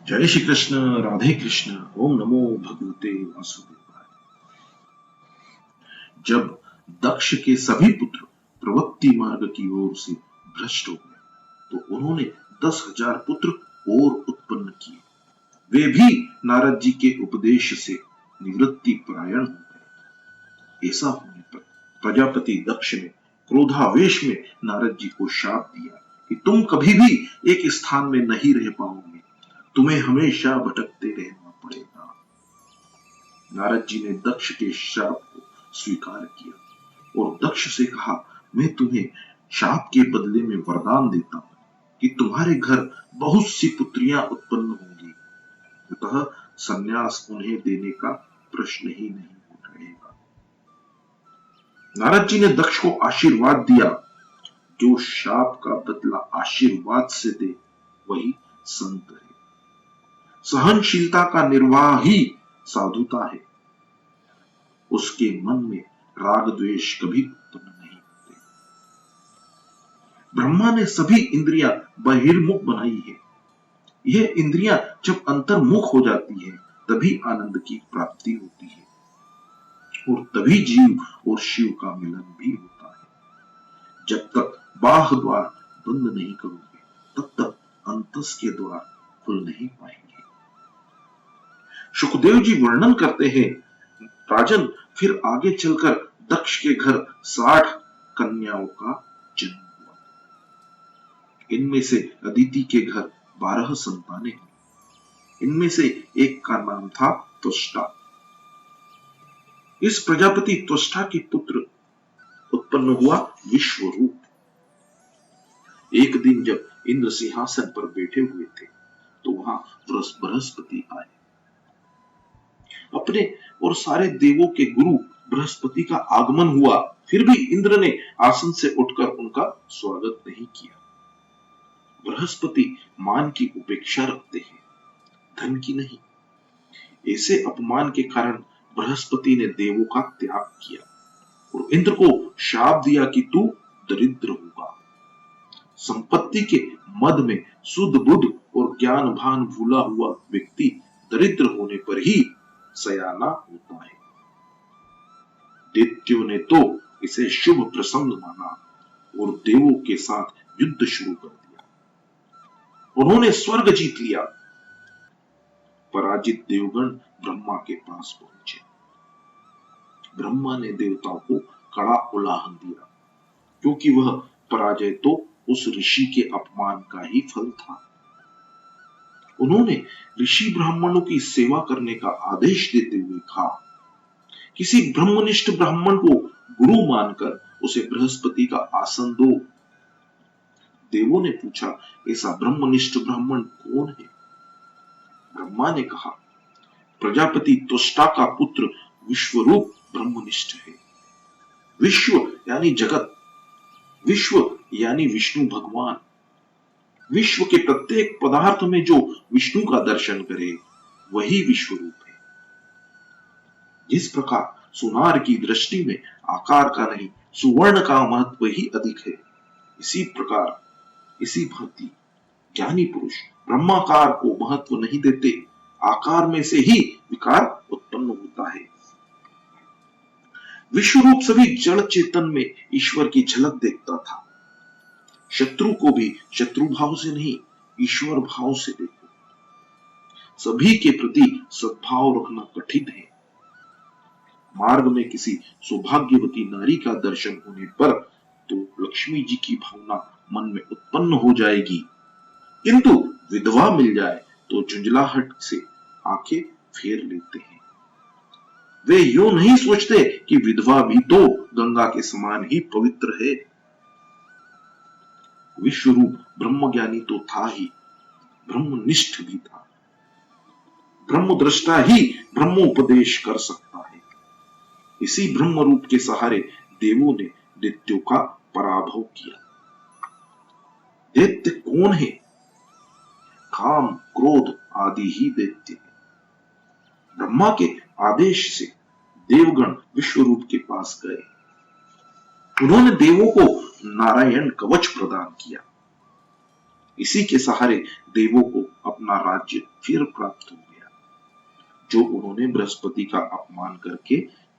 जय श्री कृष्ण, राधे कृष्ण। ओम नमो भगवते वासुदेवाय। जब दक्ष के सभी पुत्र प्रवृत्ति मार्ग की ओर से भ्रष्ट हो गए तो उन्होंने 10,000 पुत्र और उत्पन्न किए। वे भी नारद जी के उपदेश से निवृत्ति परायण हो गए। ऐसा होने पर प्रजापति दक्ष ने क्रोधावेश में नारद जी को शाप दिया कि तुम कभी भी एक स्थान में नहीं रह पाओगे, तुम्हें हमेशा भटकते रहना पड़ेगा। नारद जी ने दक्ष के शाप को स्वीकार किया और दक्ष से कहा, मैं तुम्हें शाप के बदले में वरदान देता हूं कि तुम्हारे घर बहुत सी पुत्रियां उत्पन्न होंगी, अतः संन्यास उन्हें देने का प्रश्न ही नहीं उठेगा। नारद जी ने दक्ष को आशीर्वाद दिया, जो शाप का बदला आशीर्वाद से दे वही संत है। सहनशीलता का निर्वाह ही साधुता है। उसके मन में राग द्वेष कभी उत्पन्न नहीं होते। ब्रह्मा ने सभी इंद्रियां बहिर्मुख बनाई है। यह इंद्रियां जब अंतर्मुख हो जाती है तभी आनंद की प्राप्ति होती है और तभी जीव और शिव का मिलन भी होता है। जब तक बाह्य द्वार बंद नहीं करोगे तब तक अंतस के द्वार खुल नहीं पाएंगे। सुखदेव जी वर्णन करते हैं, राजन, फिर आगे चलकर दक्ष के घर 60 कन्याओं का जन्म हुआ। इनमें से अदिति के घर 12 संतानें हुई। इनमें से एक का नाम था त्वष्टा। इस प्रजापति त्वष्टा के पुत्र उत्पन्न हुआ विश्वरूप। एक दिन जब इंद्र सिंहासन पर बैठे हुए थे तो वहां बृहस्पति आए। अपने और सारे देवों के गुरु बृहस्पति का आगमन हुआ, फिर भी इंद्र ने आसन से उठकर उनका स्वागत नहीं किया। बृहस्पति मान की उपेक्षा रखते हैं, धन की नहीं। ऐसे अपमान के कारण बृहस्पति ने देवों का त्याग किया और इंद्र को शाप दिया कि तू दरिद्र होगा। संपत्ति के मद में शुद्ध बुद्ध और ज्ञान भान भूला हुआ व्यक्ति दरिद्र होने पर ही सयाना होता है। दैत्यों ने तो इसे शुभ प्रसंग माना और देवों के साथ युद्ध शुरू कर दिया। उन्होंने स्वर्ग जीत लिया। पराजित देवगण ब्रह्मा के पास पहुंचे। ब्रह्मा ने देवताओं को कड़ा उलाहन दिया, क्योंकि वह पराजय तो उस ऋषि के अपमान का ही फल था। उन्होंने ऋषि ब्राह्मणों की सेवा करने का आदेश देते हुए कहा, किसी ब्रह्मनिष्ठ ब्राह्मण को गुरु मानकर उसे बृहस्पति का आसन दो। देवों ने पूछा, ऐसा ब्रह्मनिष्ठ ब्राह्मण कौन है? ब्रह्मा ने कहा, प्रजापति त्वष्टा का पुत्र विश्वरूप ब्रह्मनिष्ठ है। विश्व यानी जगत, विश्व यानी विष्णु भगवान। विश्व के प्रत्येक पदार्थ में जो विष्णु का दर्शन करे वही विश्वरूप है। जिस प्रकार सुनार की दृष्टि में आकार का नहीं सुवर्ण का महत्व ही अधिक है, इसी प्रकार इसी भांति ज्ञानी पुरुष ब्रह्माकार को महत्व नहीं देते, आकार में से ही विकार उत्पन्न होता है। विश्वरूप सभी जड़ चेतन में ईश्वर की झलक देखता था। शत्रु को भी शत्रु भाव से नहीं, ईश्वर भाव से देखो। सभी के प्रति सद्भाव रखना कठिन है। मार्ग में किसी सौभाग्यवती नारी का दर्शन होने पर तो लक्ष्मी जी की भावना मन में उत्पन्न हो जाएगी, किंतु विधवा मिल जाए तो झुंझलाहट से आंखें फेर लेते हैं। वे यूं नहीं सोचते कि विधवा भी तो गंगा के समान ही पवित्र है। विश्वरूप ब्रह्मज्ञानी तो था ही, ब्रह्मनिष्ठ भी था। ब्रह्मद्रष्टा ही ब्रह्मोपदेश कर सकता है। इसी ब्रह्म रूप के सहारे देवों ने दैत्यों का पराभव किया। दैत्य कौन है? काम, क्रोध आदि ही दैत्य है। ब्रह्मा के आदेश से देवगण विश्वरूप के पास गए। उन्होंने देवों को नारायण कवच प्रदान किया। इसी के सहारे देवों को अपना राज्य फिर प्राप्त हो गया, जो उन्होंने बृहस्पति का अपमान करके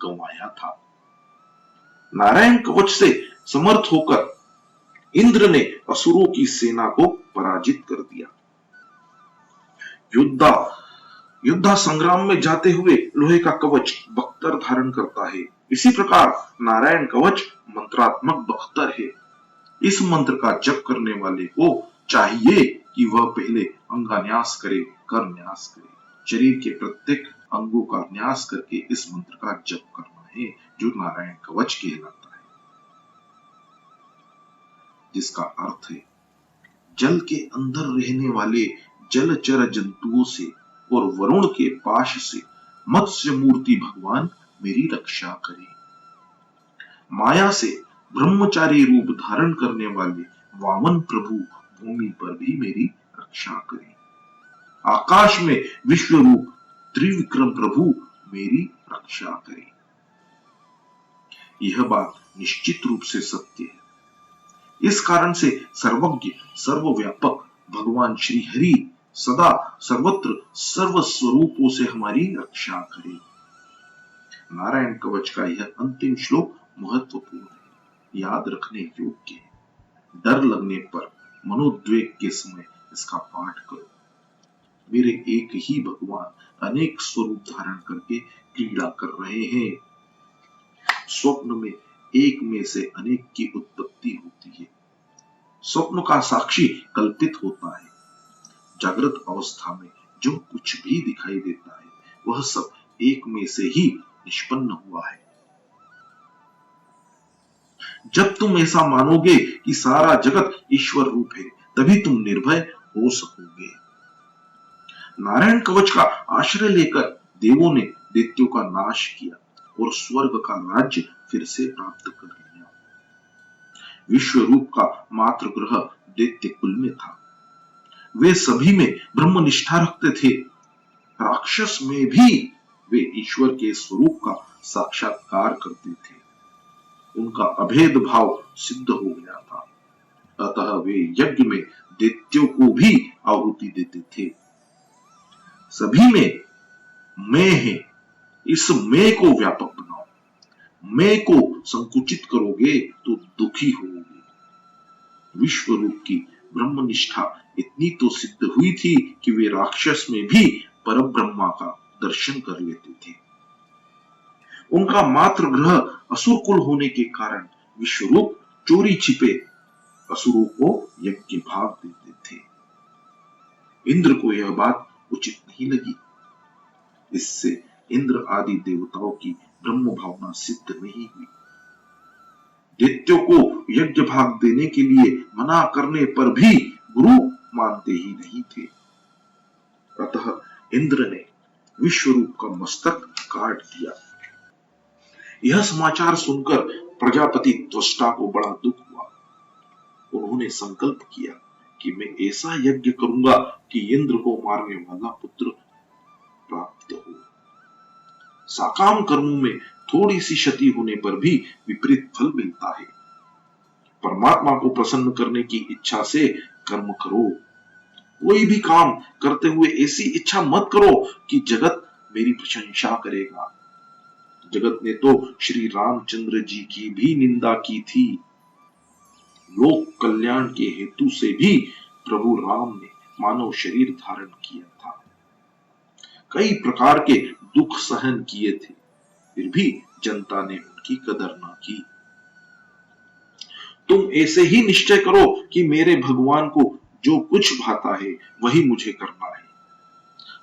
गंवाया था। नारायण कवच से समर्थ होकर इंद्र ने असुरों की सेना को पराजित कर दिया। युद्धा संग्राम में जाते हुए लोहे का कवच बख्तर धारण करता है। इसी प्रकार नारायण कवच मंत्रात्मक बख्तर है। इस मंत्र का जप करने वाले को चाहिए कि वह पहले अंगान्यास करे, कर न्यास करे। शरीर के प्रत्येक अंगों का न्यास करके इस मंत्र का जप करना है, जो नारायण कवच कहलाता है, जिसका अर्थ है जल के अंदर रहने वाले जलचर जंतुओं से और वरुण के पाश से मत्स्य मूर्ति भगवान मेरी रक्षा करे। माया से ब्रह्मचारी रूप धारण करने वाले वामन प्रभु भूमि पर भी मेरी रक्षा करे। आकाश में विश्व रूप त्रिविक्रम प्रभु मेरी रक्षा करे। यह बात निश्चित रूप से सत्य है। इस कारण से सर्वज्ञ सर्वव्यापक भगवान श्री हरि सदा सर्वत्र सर्व स्वरूपों से हमारी रक्षा करे। नारायण कवच का यह अंतिम श्लोक महत्वपूर्ण है, याद रखने योग्य है। डर लगने पर मनोद्वेग के समय इसका पाठ करो। मेरे एक ही भगवान अनेक स्वरूप धारण करके क्रीड़ा कर रहे हैं। स्वप्न में एक में से अनेक की उत्पत्ति होती है। स्वप्न का साक्षी कल्पित होता है। जागृत अवस्था में जो कुछ भी दिखाई देता है वह सब एक में से ही निष्पन्न हुआ है। जब तुम ऐसा मानोगे कि सारा जगत ईश्वर रूप है, तभी तुम निर्भय हो सकोगे। नारायण कवच का आश्रय लेकर देवों ने दैत्यों का नाश किया और स्वर्ग का राज्य फिर से प्राप्त कर लिया। विश्व रूप का मातृ ग्रह दैत्य कुल में था। वे सभी में ब्रह्म निष्ठा रखते थे। राक्षस में भी वे ईश्वर के स्वरूप का साक्षात्कार करते थे। उनका अभेद भाव सिद्ध हो गया था। अतः वे यज्ञ में दैत्यों को भी आहुति देते थे। सभी में मैं है, इस मैं को व्यापक बनाओ। मैं को संकुचित करोगे तो दुखी होगे। विश्व रूप की ब्रह्म निष्ठा इतनी तो सिद्ध हुई थी कि वे राक्षस में भी पर ब्रह्मा का दर्शन कर लेते थे। उनका मात्र ग्रह असुर कुल होने के कारण विश्वरूप चोरी छिपे असुरों को यज्ञ भाग देते थे। इंद्र को यह बात उचित नहीं लगी। इससे इंद्र आदि देवताओं की ब्रह्म भावना सिद्ध नहीं हुई। दैत्यों को यज्ञ भाग देने के लिए मना करने पर भी गुरु मानते ही नहीं थे। अतः इंद्र ने विश्वरूप का मस्तक काट दिया। यह समाचार सुनकर प्रजापति त्वष्टा को बड़ा दुख हुआ। उन्होंने संकल्प किया कि मैं ऐसा यज्ञ करूंगा कि इंद्र को मारने वाला पुत्र प्राप्त हो। साकाम कर्मों में थोड़ी सी क्षति होने पर भी विपरीत फल मिलता है। परमात्मा को प्रसन्न करने की इच्छा से कर्म करो। कोई भी काम करते हुए ऐसी इच्छा मत करो कि जगत मेरी प्रशंसा करेगा। जगत ने तो श्री रामचंद्र जी की भी निंदा की थी। लोक कल्याण के हेतु से भी प्रभु राम ने मानव शरीर धारण किया था। कई प्रकार के दुख सहन किए थे, फिर भी जनता ने उनकी कदर न की। तुम ऐसे ही निश्चय करो कि मेरे भगवान को जो कुछ भाता है वही मुझे करना है।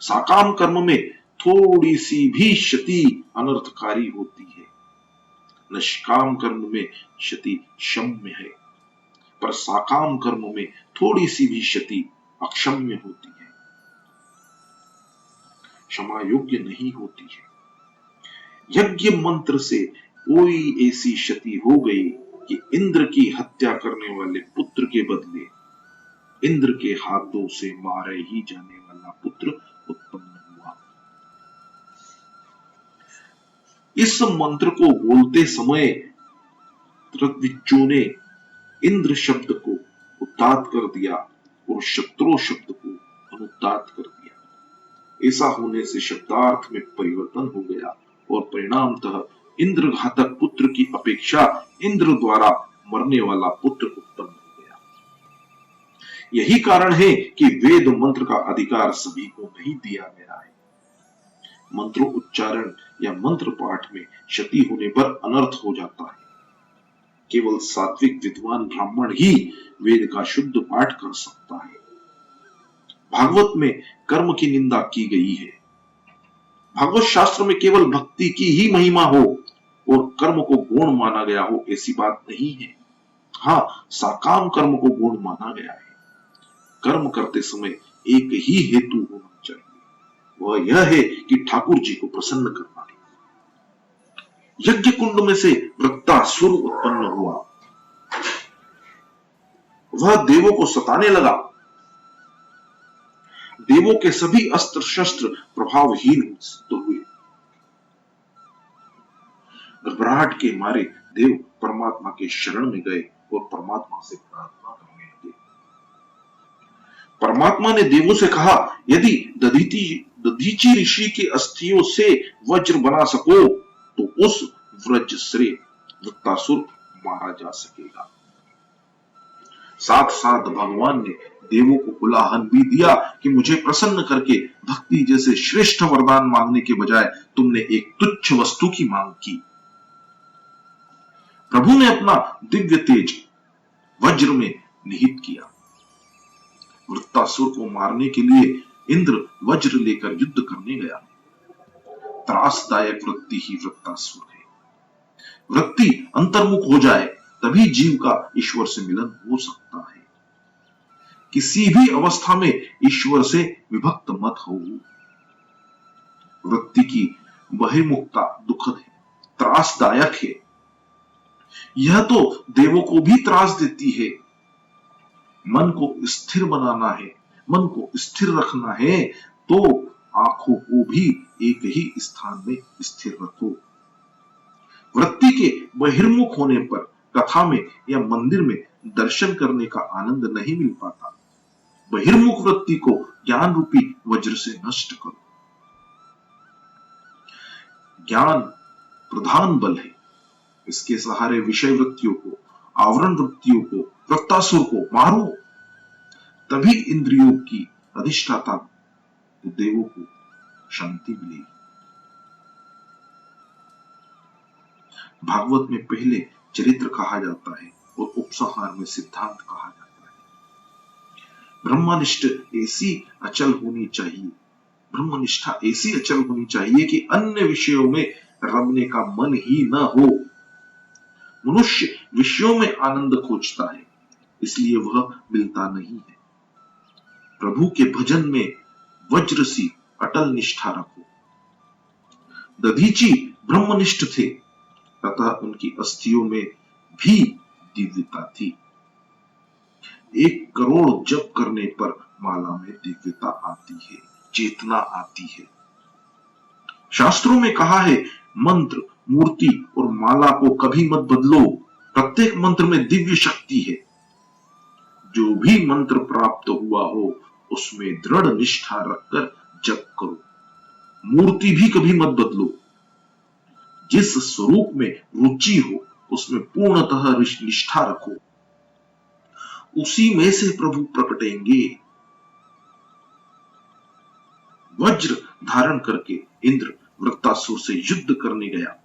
साकाम कर्म में थोड़ी सी भी क्षति अनर्थकारी होती है। निष्काम कर्म में क्षति क्षम्य है, पर साकाम कर्म में थोड़ी सी भी क्षति अक्षम्य होती है, क्षमा योग्य नहीं होती है। यज्ञ मंत्र से कोई ऐसी क्षति हो गई कि इंद्र की हत्या करने वाले पुत्र के बदले इंद्र के हाथों से मारे ही जाने वाला पुत्र उत्पन्न हुआ। इस मंत्र को बोलते समय ऋत्विजों ने इंद्र शब्द को उदात्त कर दिया और शत्रु शब्द को अनुदात कर दिया। ऐसा होने से शब्दार्थ में परिवर्तन हो गया और परिणामतः इंद्र घातक पुत्र की अपेक्षा इंद्र द्वारा मरने वाला पुत्र उत्पन्न हो गया। यही कारण है कि वेद मंत्र का अधिकार सभी को नहीं दिया गया है। मंत्रो उच्चारण या मंत्र पाठ में क्षति होने पर अनर्थ हो जाता है। केवल सात्विक विद्वान ब्राह्मण ही वेद का शुद्ध पाठ कर सकता है। भागवत में कर्म की निंदा की गई है। भागवत शास्त्र में केवल भक्ति की ही महिमा हो और कर्म को गौण माना गया हो ऐसी बात नहीं है। हाँ, साकाम कर्म को गौण माना गया है। कर्म करते समय एक ही हेतु होना चाहिए, वह यह है कि ठाकुर जी को प्रसन्न करना है। यज्ञ कुंड में से वृत्तासुर उत्पन्न हुआ। वह देवों को सताने लगा। देवों के सभी अस्त्र शस्त्र प्रभावहीन सिद्ध हुए। घबराहट के मारे देव परमात्मा के शरण में गए और परमात्मा से प्रार्थना करने लगे। परमात्मा ने देवों से कहा, यदि दधीची ऋषि के अस्थियों से वज्र बना सको तो उस व्रज से वृत्तासुर मारा जा सकेगा। साथ साथ भगवान ने देवों को उलाहन भी दिया कि मुझे प्रसन्न करके भक्ति जैसे श्रेष्ठ वरदान मांगने के बजाय तुमने एक तुच्छ वस्तु की मांग की। प्रभु ने अपना दिव्य तेज वज्र में निहित किया। वृत्तासुर को मारने के लिए इंद्र वज्र लेकर युद्ध करने गया। त्रासदायक वृत्ति ही वृत्तासुर है। वृत्ति अंतर्मुख हो जाए तभी जीव का ईश्वर से मिलन हो सकता है। किसी भी अवस्था में ईश्वर से विभक्त मत हो। वृत्ति की बहिर्मुखता दुखद है, त्रासदायक है। यह तो देवों को भी त्रास देती है। मन को स्थिर बनाना है, मन को स्थिर रखना है तो आंखों को भी एक ही स्थान में स्थिर रखो। वृत्ति के बहिर्मुख होने पर कथा में या मंदिर में दर्शन करने का आनंद नहीं मिल पाता। बहिर्मुख वृत्ति को ज्ञान रूपी वज्र से नष्ट करो। ज्ञान प्रधान बल है। इसके सहारे विषय वृत्तियों को, आवरण वृत्तियों को, वृत्तासुर को मारो। तभी इंद्रियों की अधिष्ठाता देवों को शांति मिलेगी। भागवत में पहले चरित्र कहा जाता है और उपसंहार में सिद्धांत कहा जाता है। ब्रह्मनिष्ठ ऐसी अचल होनी चाहिए, ब्रह्मनिष्ठा ऐसी अचल होनी चाहिए कि अन्य विषयों में रमने का मन ही न हो। मनुष्य विषयों में आनंद खोजता है, इसलिए वह मिलता नहीं है। प्रभु के भजन में वज्र सी अटल निष्ठा रखो। दधीची ब्रह्मनिष्ठ थे, तथा उनकी अस्थियों में भी दिव्यता थी। 1 करोड़ जप करने पर माला में दिव्यता आती है, चेतना आती है। शास्त्रों में कहा है, मंत्र, मूर्ति और माला को कभी मत बदलो। प्रत्येक मंत्र में दिव्य शक्ति है। जो भी मंत्र प्राप्त हुआ हो उसमें दृढ़ निष्ठा रखकर जप करो। मूर्ति भी कभी मत बदलो। जिस स्वरूप में रुचि हो उसमें पूर्णतः निष्ठा रखो। उसी में से प्रभु प्रकटेंगे। वज्र धारण करके इंद्र वृत्तासुर से युद्ध करने गया।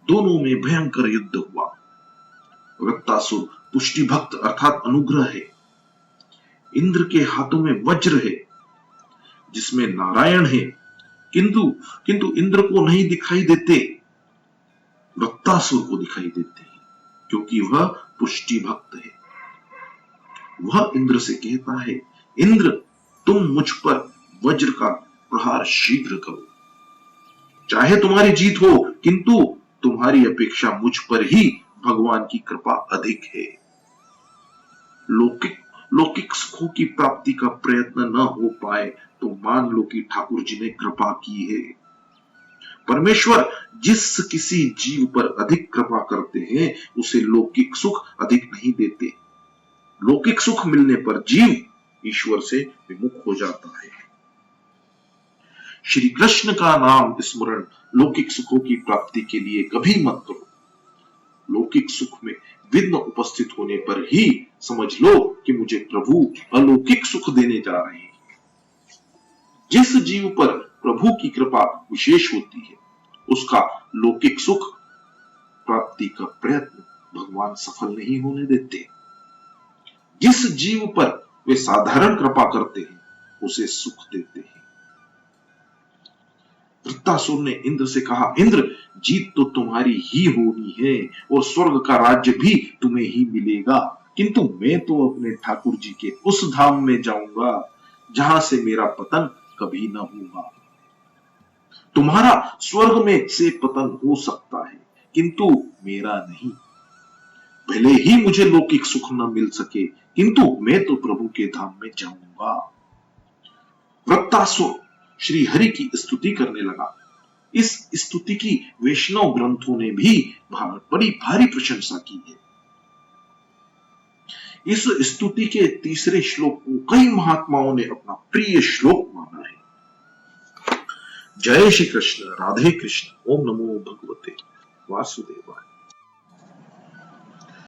दोनों में भयंकर युद्ध हुआ। वृत्तासुर पुष्टि भक्त अर्थात अनुग्रह है। इंद्र के हाथों में वज्र है जिसमें नारायण है, किंतु इंद्र को नहीं दिखाई देते, वृत्तासुर को दिखाई देते हैं, क्योंकि वह पुष्टि भक्त है। वह इंद्र से कहता है, इंद्र तुम मुझ पर वज्र का प्रहार शीघ्र करो। चाहे तुम्हारी जीत हो, किंतु तुम्हारी अपेक्षा मुझ पर ही भगवान की कृपा अधिक है। लौकिक सुखों की प्राप्ति का प्रयत्न न हो पाए तो मान लो कि ठाकुर जी ने कृपा की है। परमेश्वर जिस किसी जीव पर अधिक कृपा करते हैं उसे लौकिक सुख अधिक नहीं देते। लौकिक सुख मिलने पर जीव ईश्वर से विमुख हो जाता है। श्री कृष्ण का नाम स्मरण लौकिक सुखों की प्राप्ति के लिए कभी मत करो। लौकिक सुख में विघ्न उपस्थित होने पर ही समझ लो कि मुझे प्रभु अलौकिक सुख देने जा रहे हैं। जिस जीव पर प्रभु की कृपा विशेष होती है, उसका लौकिक सुख प्राप्ति का प्रयत्न भगवान सफल नहीं होने देते। जिस जीव पर वे साधारण कृपा करते हैं, उसे सुख देते हैं। वृत्तासुर ने इंद्र से कहा, इंद्र, जीत तो तुम्हारी ही होनी है और स्वर्ग का राज्य भी तुम्हें ही मिलेगा, किंतु मैं तो अपने ठाकुर जी के उस धाम में जाऊंगा जहां से मेरा पतन कभी न होगा। तुम्हारा स्वर्ग में से पतन हो सकता है, किंतु मेरा नहीं। भले ही मुझे लौकिक सुख न मिल सके, किंतु मैं तो प्रभु के धाम में जाऊंगा। वृत्तासुर श्री हरि की स्तुति करने लगा। इस स्तुति की वैष्णव ग्रंथों ने भी बड़ी भारी प्रशंसा की है। इस स्तुति के तीसरे श्लोक को कई महात्माओं ने अपना प्रिय श्लोक माना है। जय श्री कृष्ण, राधे कृष्ण, ओम नमो भगवते वासुदेवाय।